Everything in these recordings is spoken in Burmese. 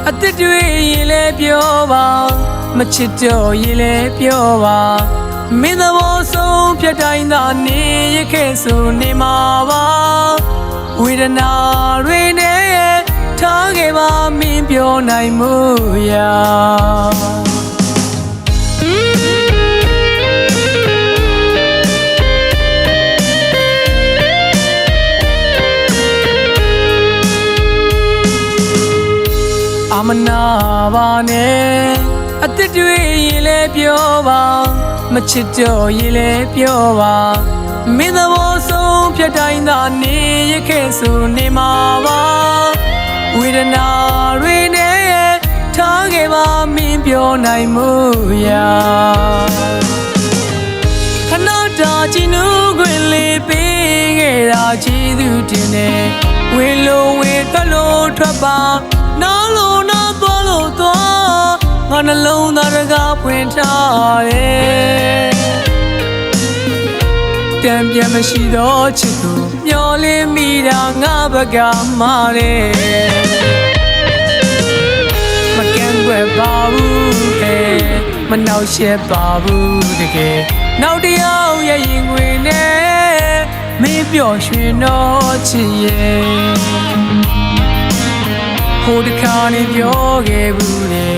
အတစ်တွေရင်လဲပြောပါမချစ်တော့ရင်လဲပြောပါမင်းသဘောဆုံးဖြတ်တိုင်းသာနေရခဲ့ဆိုနေမှာပါဝေဒနာတွေနဲ့ထားခဲ့ပါမင်းပြောနိုင်မှုရာမနာပါနဲ့အတစ်တွေရင်လဲပြောပါမချစ်တော့ရင်လဲပြောပါမင်းသဘောဆုံးဖြတ်တိုင်းသာနေရခဲ့ဆိုနေမှာပါဝေဒနာတွေနဲ့ထားခဲ့ပါမင်းပြောနိုင်မှုရာခဏတာချီနူးခွင်လေးပေးခဲ့တာချီသူတင်တယ်ဝေလုံးဝေထွက်လို့ထွက်ပါနားလို့နားသွားလို့သွားငါနှလုံးသားတကားဖွင့်ထားတယ်တံပြန်မရှိတော့ချစ်သူမျောလင်းမိတာငါဘက်ကမာတယ်မကန့်ွယ်ပါဘူးတဲ့မနှောက်ရှက်ပါဘူးတကယ်နောက်တယောက်ရဲ့ရင်ခွင်နဲ့မင်းပျော်ရွှင်တော့ချစ်ရဲ့ဟိုတခါနေပြောခဲ့ဘူးလေ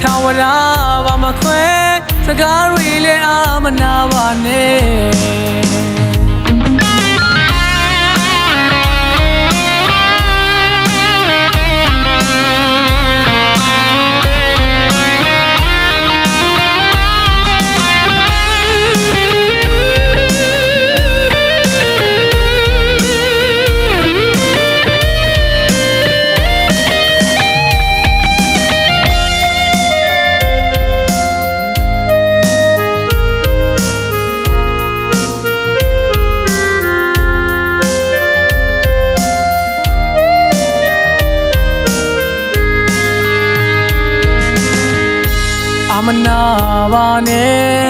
ထာဝရဘာမခွဲစကားတွေလည်းအာမနာပါနဲ့မနာပါနဲ့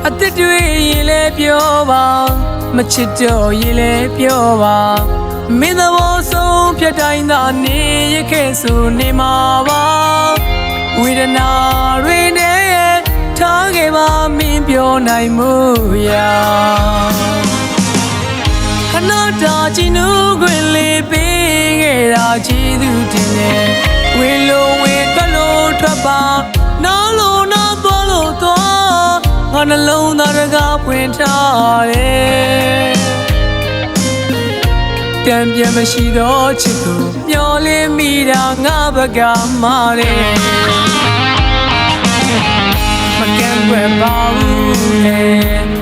အတစ်တွေရင်လဲပြောပါမချစ်တော့ရင်လဲပြောပါမင်းသဘောဆုံးဖြတ်တိုင်းသာနေရခဲ့ဆိုနေမှာပါဝေဒနာတွေနဲ့ထားခဲ့ပါမင်းပြောနိုင်မှုရာခဏတာချီနူးခွင်လေးပေးခဲ့တာချီသူတင်တယ်ဝေလုံးဝေထွက်လို့ထွက်ပါနားလို့နားသွားလို့သွားငါနှလုံးသားတကားဖွင့်ထားတယ်တံပြန်မရှိတော့ချစ်သူမျောလင်းမိတာငါဘက်ကမာတယ်မကန့်ွယ်ပါဘူးလေ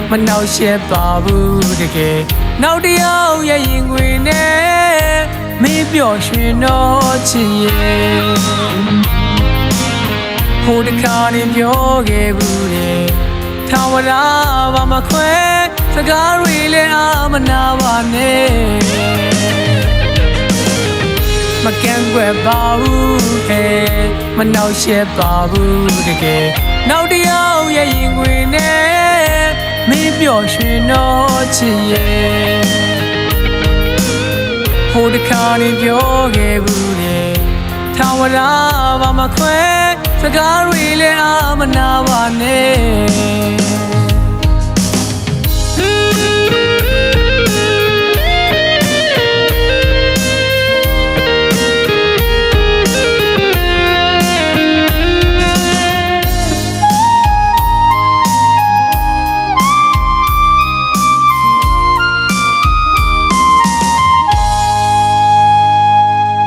မနှောက်ရှက်ပါဘူးတကယ်နောက်တယောက်ရဲ့ရင်ခွင်နဲ့မင်းပျော်ရွှင်တော့ချစ်ရဲ့ဟိုတခါနေပြောခဲ့ဘူးလေထာဝရဘာမခွဲစကားတွေလည်းအာမနာပါနဲ့မကန့်ွယ်ပါဘူးခဲ့မနှောက်ရှက်ပါဘူးတကယ်နောက်တယောက်ရဲ့ရင်ခွင်နဲ့မင်းပျော်ရွှင်တော့ချစ်ရဲ့ဟိုတခါနေပြောခဲ့ဘူးလေထာဝရဘာမခွဲစကားတွေလည်းအာမနာပါနဲ့